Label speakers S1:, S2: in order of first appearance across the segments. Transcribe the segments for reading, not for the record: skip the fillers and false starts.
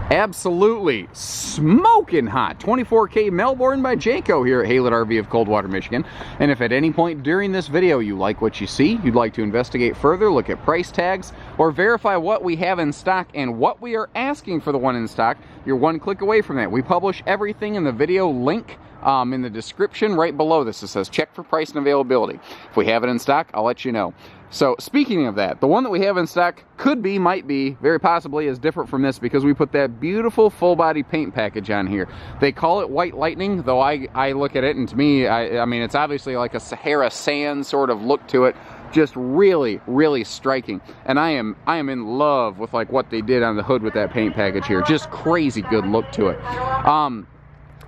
S1: Absolutely smoking hot 24K Melbourne by Jayco here at Haylett RV of Coldwater, Michigan. And if at any point during this video you like what you see, you'd like to investigate further, look at price tags, or verify what we have in stock and what we are asking for the one in stock, you're one click away from that. We publish everything in the video link in the description right below this. It says check for price and availability. If we have it in stock, I'll let you know. So speaking of that, the one that we have in stock might be, very possibly is different from this because we put that beautiful full body paint package on here. They call it White Lightning, though I look at it and to me, I mean, it's obviously like a Sahara sand sort of look to it. Just really, really striking. And I am in love with like what they did on the hood with that paint package here. Just crazy good look to it.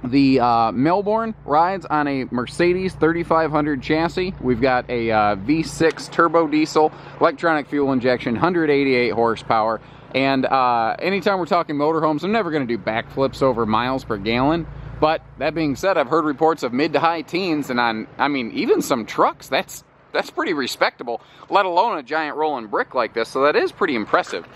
S1: The Melbourne rides on a Mercedes 3500 chassis. We've got a V6 turbo diesel, electronic fuel injection, 188 horsepower. And anytime we're talking motorhomes, I'm never going to do backflips over miles per gallon. But that being said, I've heard reports of mid to high teens, and I mean, even some trucks, that's pretty respectable, let alone a giant rolling brick like this. So that is pretty impressive.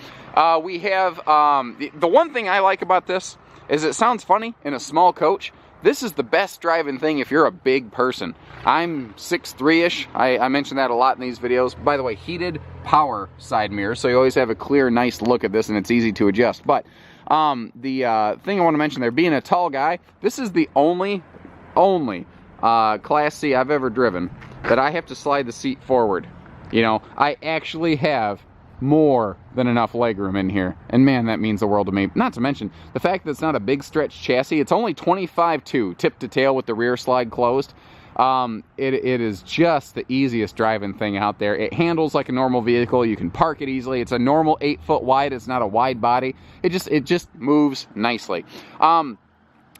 S1: We have, the one thing I like about this is it sounds funny in a small coach. This is the best driving thing if you're a big person. I'm 6'3"-ish. I mention that a lot in these videos. By the way, heated power side mirror, so you always have a clear, nice look at this, and it's easy to adjust. But the thing I want to mention there, being a tall guy, this is the only Class C I've ever driven that I have to slide the seat forward. You know, I actually have more than enough legroom in here, and man, that means the world to me. Not to mention the fact that it's not a big stretch chassis. It's only 25.2 tip to tail with the rear slide closed. It is just the easiest driving thing out there. It handles like a normal vehicle. You can park it easily. It's a normal 8 foot wide. It's not a wide body. It just moves nicely.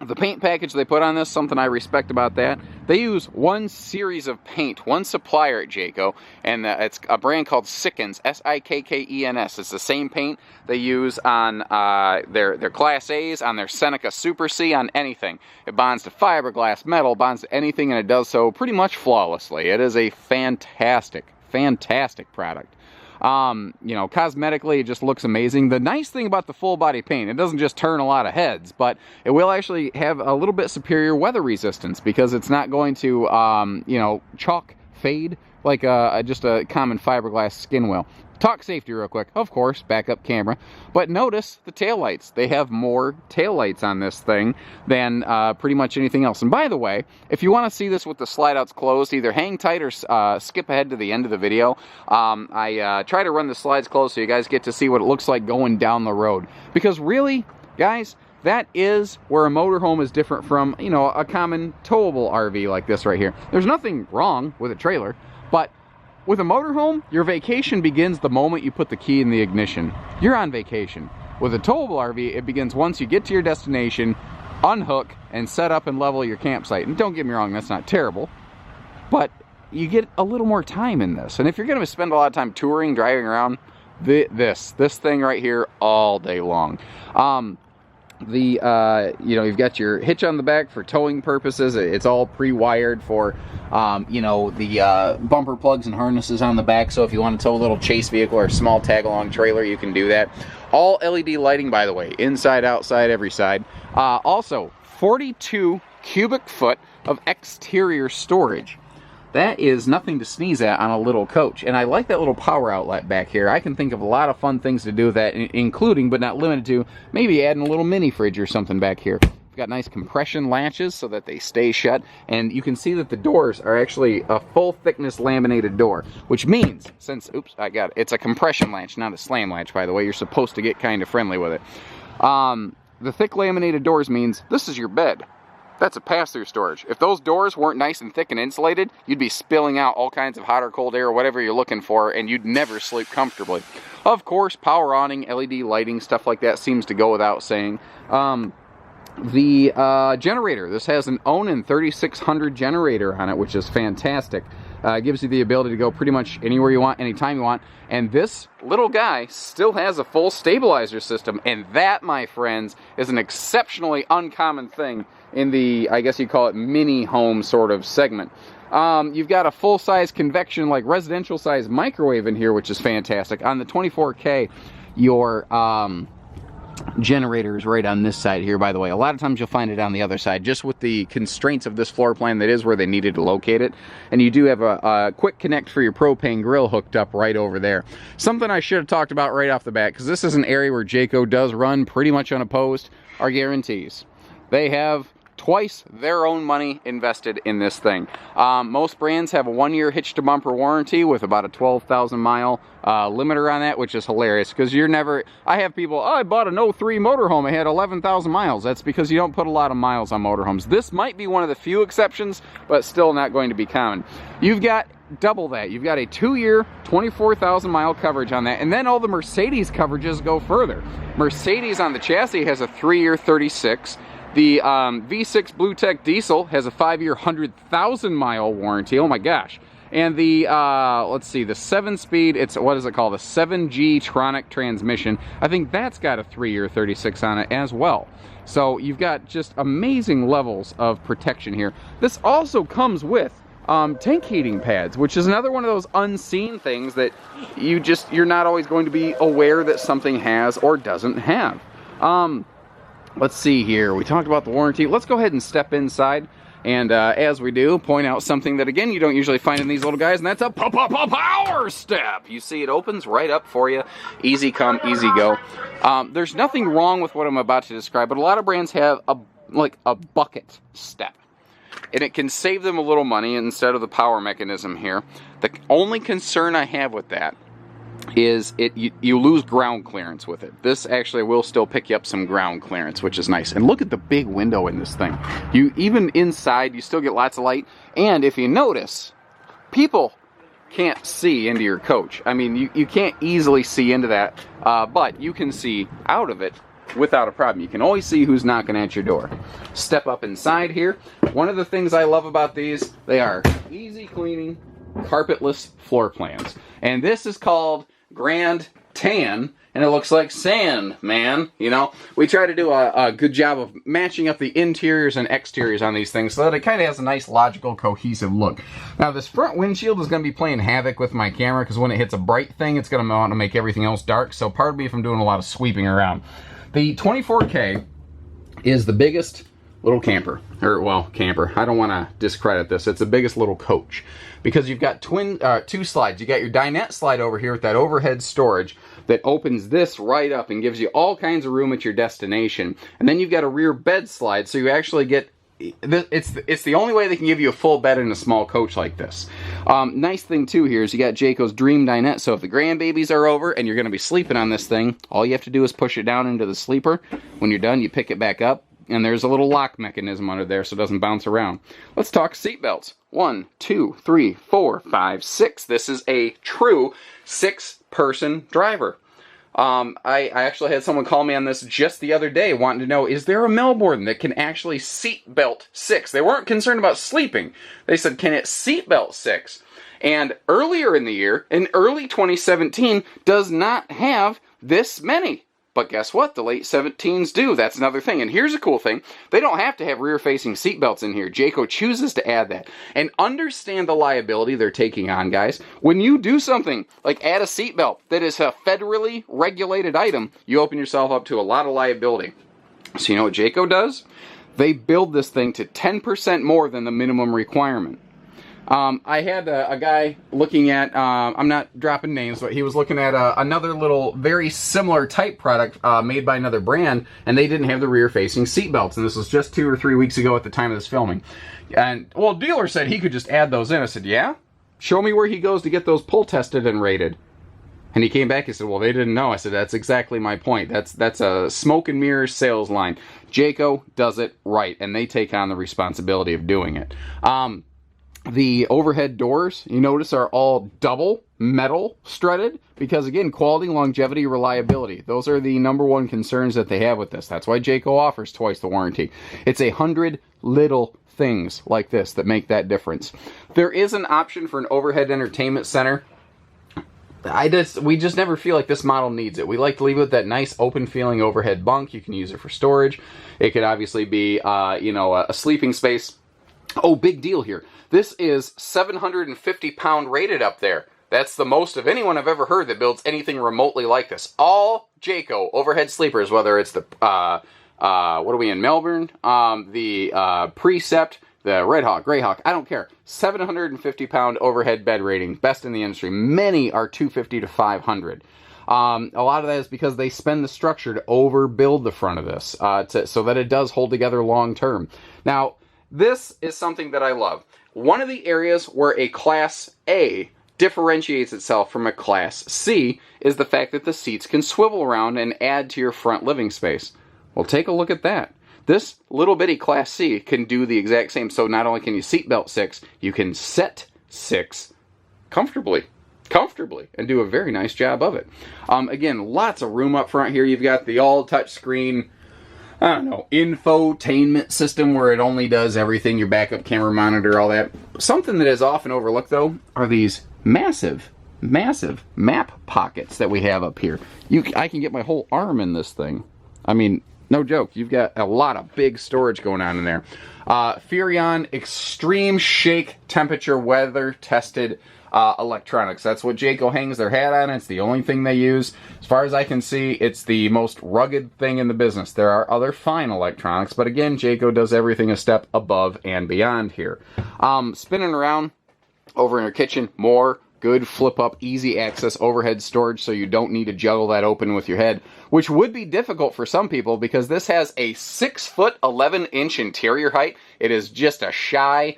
S1: The paint package they put on this, something I respect about that, they use one series of paint, one supplier at Jayco, and it's a brand called Sikkens, S-I-K-K-E-N-S. It's the same paint they use on their Class A's, on their Seneca Super C, on anything. It bonds to fiberglass, metal, bonds to anything, and it does so pretty much flawlessly. It is a fantastic, fantastic product. You know, cosmetically, it just looks amazing. The nice thing about the full body paint, it doesn't just turn a lot of heads, but it will actually have a little bit superior weather resistance because it's not going to, you know, chalk fade like just a common fiberglass skin will. Talk safety real quick, of course, backup camera. But notice the taillights. They have more taillights on this thing than pretty much anything else. And by the way, if you want to see this with the slide outs closed, either hang tight or skip ahead to the end of the video. I try to run the slides closed so you guys get to see what it looks like going down the road. Because really, guys, that is where a motorhome is different from, you know, a common towable RV like this right here. There's nothing wrong with a trailer, but with a motorhome, your vacation begins the moment you put the key in the ignition. You're on vacation. With a towable RV, it begins once you get to your destination, unhook, and set up and level your campsite. And don't get me wrong, that's not terrible, but you get a little more time in this. And if you're going to spend a lot of time touring, driving around, this thing right here all day long. You know, you've got your hitch on the back for towing purposes. It's all pre-wired for, you know, the bumper plugs and harnesses on the back. So if you want to tow a little chase vehicle or a small tag-along trailer, you can do that. All LED lighting, by the way, inside, outside, every side. Also, 42 cubic foot of exterior storage. That is nothing to sneeze at on a little coach. And I like that little power outlet back here. I can think of a lot of fun things to do with that, including, but not limited to, maybe adding a little mini fridge or something back here. We've got nice compression latches so that they stay shut. And you can see that the doors are actually a full thickness laminated door, which means, since, oops, I got it. It's a compression latch, not a slam latch, by the way. You're supposed to get kind of friendly with it. The thick laminated doors means this is your bed. That's a pass-through storage. If those doors weren't nice and thick and insulated, you'd be spilling out all kinds of hot or cold air or whatever you're looking for, and you'd never sleep comfortably. Of course, power awning, LED lighting, stuff like that seems to go without saying. The generator. This has an Onan 3600 generator on it, which is fantastic. Gives you the ability to go pretty much anywhere you want, anytime you want. And this little guy still has a full stabilizer system, and that, my friends, is an exceptionally uncommon thing in the, I guess you call it, mini home sort of segment. You've got a full-size convection, like residential-size microwave in here, which is fantastic. On the 24K, your generators right on this side here, by the way. A lot of times you'll find it on the other side, just with the constraints of this floor plan. That is where they needed to locate it. And you do have a quick connect for your propane grill hooked up right over there. Something I should have talked about right off the bat, because this is an area where Jayco does run pretty much unopposed, are guarantees. They have twice their own money invested in this thing. Most brands have a 1-year hitch to bumper warranty with about a 12,000 mile limiter on that, which is hilarious because you're never, I have people, oh, I bought an '03 motorhome, it had 11,000 miles. That's because you don't put a lot of miles on motorhomes. This might be one of the few exceptions, but still not going to be common. You've got double that. You've got a 2-year, 24,000 mile coverage on that, and then all the Mercedes coverages go further. Mercedes on the chassis has a 3-year, 36. The V6 Blue Tech diesel has a 5-year, 100,000 mile warranty. Oh my gosh. And the, let's see, the 7-speed, it's, what is it called? A 7G Tronic transmission. I think that's got a 3-year, 36 on it as well. So you've got just amazing levels of protection here. This also comes with tank heating pads, which is another one of those unseen things that you're not always going to be aware that something has or doesn't have. Let's see here. We talked about the warranty. Let's go ahead and step inside. And as we do, point out something that, again, you don't usually find in these little guys, and that's a power step. You see it opens right up for you. Easy come, easy go. There's nothing wrong with what I'm about to describe, but a lot of brands have like a bucket step. And it can save them a little money instead of the power mechanism here. The only concern I have with that is you lose ground clearance with it. This actually will still pick you up some ground clearance, which is nice. And look at the big window in this thing. Even inside, you still get lots of light. And if you notice, people can't see into your coach. I mean, you can't easily see into that, but you can see out of it without a problem. You can always see who's knocking at your door. Step up inside here. One of the things I love about these, they are easy cleaning, carpetless floor plans. And this is called Grand Tan, and it looks like sand, man. You know, we try to do a good job of matching up the interiors and exteriors on these things so that it kind of has a nice, logical, cohesive look. Now, this front windshield is going to be playing havoc with my camera because when it hits a bright thing, it's going to want to make everything else dark. So pardon me if I'm doing a lot of sweeping around. The 24K is the biggest little camper, or well, camper. I don't want to discredit this. It's the biggest little coach because you've got two slides. You got your dinette slide over here with that overhead storage that opens this right up and gives you all kinds of room at your destination. And then you've got a rear bed slide, so you actually get it's the only way they can give you a full bed in a small coach like this. Nice thing too here is you got Jayco's Dream Dinette, so if the grandbabies are over and you're going to be sleeping on this thing, all you have to do is push it down into the sleeper. When you're done, you pick it back up, and there's a little lock mechanism under there so it doesn't bounce around. Let's talk seatbelts. 1, 2, 3, 4, 5, 6. This is a true 6-person driver. I actually had someone call me on this just the other day wanting to know, is there a Melbourne that can actually seatbelt 6? They weren't concerned about sleeping. They said, can it seatbelt 6? And earlier in the year, in early 2017, does not have this many. But guess what? The late 17s do. That's another thing. And here's a cool thing. They don't have to have rear-facing seatbelts in here. Jayco chooses to add that. And understand the liability they're taking on, guys. When you do something like add a seatbelt that is a federally regulated item, you open yourself up to a lot of liability. So you know what Jayco does? They build this thing to 10% more than the minimum requirement. I had a guy looking at, I'm not dropping names, but he was looking at another little very similar type product made by another brand, and they didn't have the rear-facing seat belts, and this was just 2 or 3 weeks ago at the time of this filming. And, well, dealer said he could just add those in. I said, yeah? Show me where he goes to get those pull tested and rated. And he came back and said, well, they didn't know. I said, that's exactly my point. That's a smoke and mirrors sales line. Jayco does it right, and they take on the responsibility of doing it. The overhead doors, you notice, are all double metal strutted because, again, quality, longevity, reliability. Those are the #1 concerns that they have with this. That's why Jayco offers twice the warranty. It's 100 little things like this that make that difference. There is an option for an overhead entertainment center. We just never feel like this model needs it. We like to leave it with that nice open feeling overhead bunk. You can use it for storage. It could obviously be, a sleeping space. Oh, big deal here. This is 750 pound rated up there. That's the most of anyone I've ever heard that builds anything remotely like this. All Jayco overhead sleepers, whether it's the, what are we in, Melbourne? The Precept, the Red Hawk, Grey Hawk, I don't care. 750-pound overhead bed rating, best in the industry. Many are 250 to 500. A lot of that is because they spend the structure to overbuild the front of this so that it does hold together long term. Now, this is something that I love. One of the areas where a Class A differentiates itself from a Class C is the fact that the seats can swivel around and add to your front living space. Well, take a look at that. This little bitty Class C can do the exact same. So not only can you seatbelt 6, you can set 6 comfortably and do a very nice job of it. Again, lots of room up front here. You've got the all touch screen, I don't know, infotainment system where it only does everything, your backup camera monitor, all that. Something that is often overlooked though are these massive map pockets that we have up here. I can get my whole arm in this thing. I mean, no joke, you've got a lot of big storage going on in there. Furrion extreme shake temperature weather tested electronics. That's what Jayco hangs their hat on. It's the only thing they use. As far as I can see, it's the most rugged thing in the business. There are other fine electronics, but again, Jayco does everything a step above and beyond here. Spinning around over in your kitchen, more good flip-up, easy access overhead storage so you don't need to juggle that open with your head, which would be difficult for some people because this has a 6-foot 11-inch interior height. It is just a shy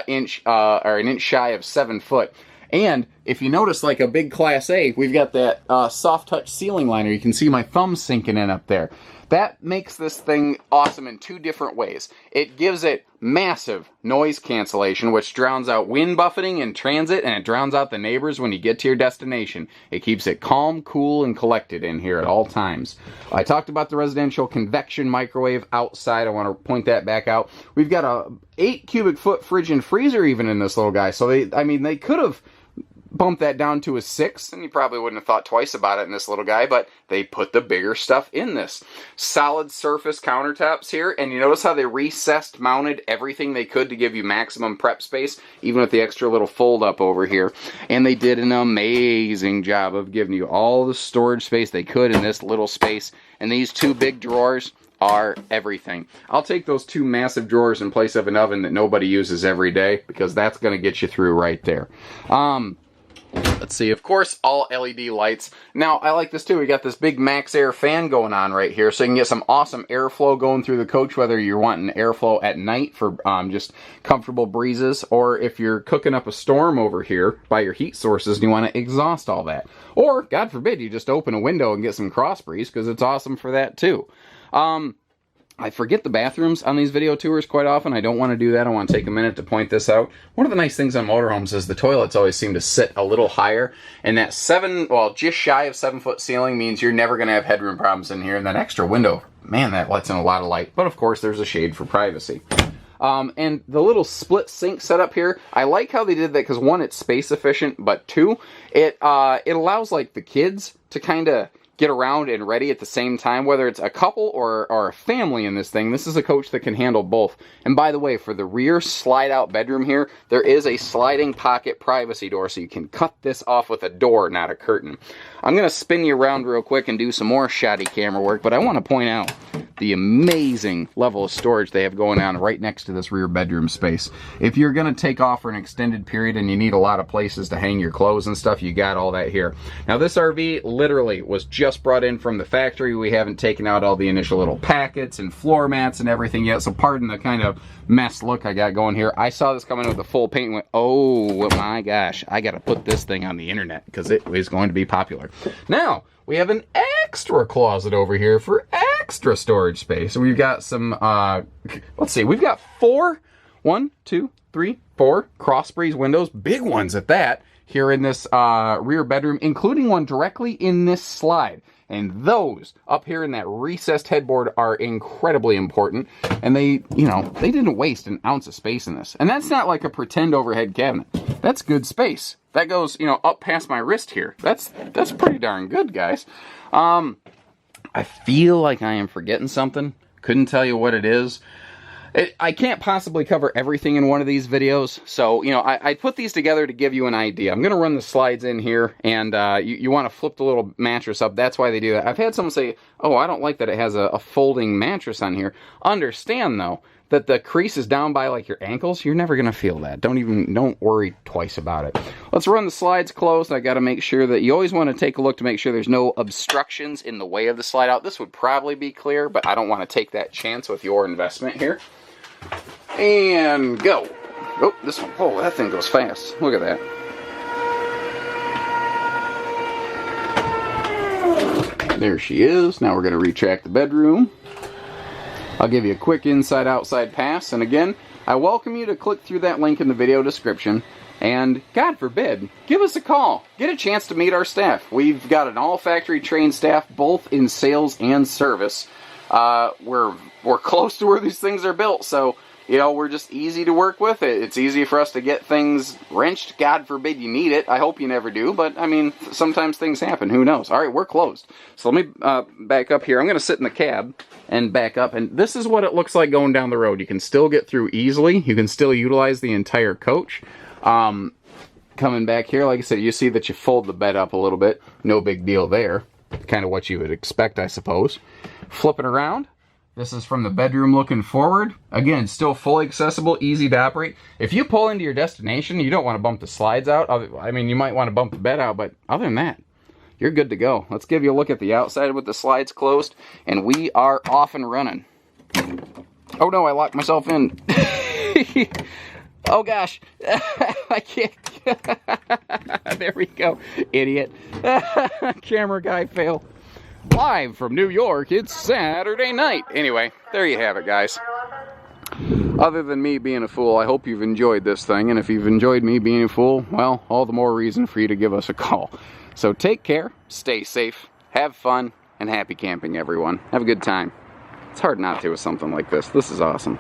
S1: inch or an inch shy of 7 foot. And if you notice, like a big Class A, we've got that soft touch ceiling liner. You can see my thumb sinking in up there. That makes this thing awesome in 2 different ways. It gives it massive noise cancellation, which drowns out wind buffeting in transit, and it drowns out the neighbors when you get to your destination. It keeps it calm, cool, and collected in here at all times. I talked about the residential convection microwave outside. I want to point that back out. We've got a 8 cubic foot fridge and freezer even in this little guy. So they could have bump that down to a 6, and you probably wouldn't have thought twice about it in this little guy, but they put the bigger stuff in this. Solid surface countertops here, and you notice how they recessed, mounted everything they could to give you maximum prep space, even with the extra little fold up over here. And they did an amazing job of giving you all the storage space they could in this little space. And these 2 big drawers are everything. I'll take those 2 massive drawers in place of an oven that nobody uses every day, because that's going to get you through right there. Let's see, of course, all LED lights. Now, I like this too. We got this big Max Air fan going on right here, so you can get some awesome airflow going through the coach, whether you're wanting airflow at night for just comfortable breezes, or if you're cooking up a storm over here by your heat sources and you want to exhaust all that. Or, God forbid, you just open a window and get some cross breeze, because it's awesome for that too. I forget the bathrooms on these video tours quite often. I don't want to do that. I want to take a minute to point this out. One of the nice things on motorhomes is the toilets always seem to sit a little higher. And that just shy of 7 foot ceiling means you're never going to have headroom problems in here. And that extra window, man, that lets in a lot of light. But of course, there's a shade for privacy. And the little split sink setup here, I like how they did that because 1, it's space efficient, but 2, it allows like the kids to kind of get around and ready at the same time, whether it's a couple or a family in this thing. This is a coach that can handle both. And by the way, for the rear slide out bedroom here, there is a sliding pocket privacy door, so you can cut this off with a door, not a curtain. I'm going to spin you around real quick and do some more shoddy camera work, but I want to point out the amazing level of storage they have going on right next to this rear bedroom space. If you're going to take off for an extended period and you need a lot of places to hang your clothes and stuff, you got all that here. Now, this RV literally was just brought in from the factory. We haven't taken out all the initial little packets and floor mats and everything yet, so pardon the kind of mess look I got going here. I saw this coming with a full paint and went, oh my gosh, I got to put this thing on the internet because it is going to be popular. Now, we have an extra closet over here for extra storage space. So we've got some, let's see, we've got 4 cross breeze windows, big ones at that, here in this rear bedroom, including one directly in this slide. And those up here in that recessed headboard are incredibly important. And they didn't waste an ounce of space in this. And that's not like a pretend overhead cabinet. That's good space. That goes, up past my wrist here. That's pretty darn good, guys. I feel like I am forgetting something. Couldn't tell you what it is. I can't possibly cover everything in one of these videos, so, you know, I put these together to give you an idea. I'm going to run the slides in here, and you want to flip the little mattress up. That's why they do that. I've had someone say, oh, I don't like that it has a folding mattress on here. Understand, though, that the crease is down by, like, your ankles. You're never going to feel that. Don't worry twice about it. Let's run the slides closed. I got to make sure that you always want to take a look to make sure there's no obstructions in the way of the slide out. This would probably be clear, but I don't want to take that chance with your investment here. And go. Oh, this one. Oh, that thing goes fast. Look at that. There she is. Now we're going to retract the bedroom. I'll give you a quick inside-outside pass. And again, I welcome you to click through that link in the video description. And, God forbid, give us a call. Get a chance to meet our staff. We've got an all-factory trained staff, both in sales and service. We're close to where these things are built, so, you know, we're just easy to work with. It's easy for us to get things wrenched. God forbid you need it. I hope you never do, but, I mean, sometimes things happen. Who knows? All right, we're closed. So let me back up here. I'm going to sit in the cab and back up, and this is what it looks like going down the road. You can still get through easily. You can still utilize the entire coach. Coming back here, like I said, you see that you fold the bed up a little bit. No big deal there. Kind of what you would expect, I suppose. Flipping around. This is from the bedroom looking forward. Again, still fully accessible, easy to operate. If you pull into your destination, you don't want to bump the slides out. I mean, you might want to bump the bed out, but other than that, you're good to go. Let's give you a look at the outside with the slides closed, and we are off and running. Oh no, I locked myself in. Oh gosh, I can't. There we go, idiot. Camera guy fail. Live from New York, it's Saturday night. Anyway, there you have it, guys. Other than me being a fool, I hope you've enjoyed this thing. And if you've enjoyed me being a fool, well, all the more reason for you to give us a call. So take care, stay safe, have fun, and happy camping, everyone. Have a good time. It's hard not to with something like this. This is awesome.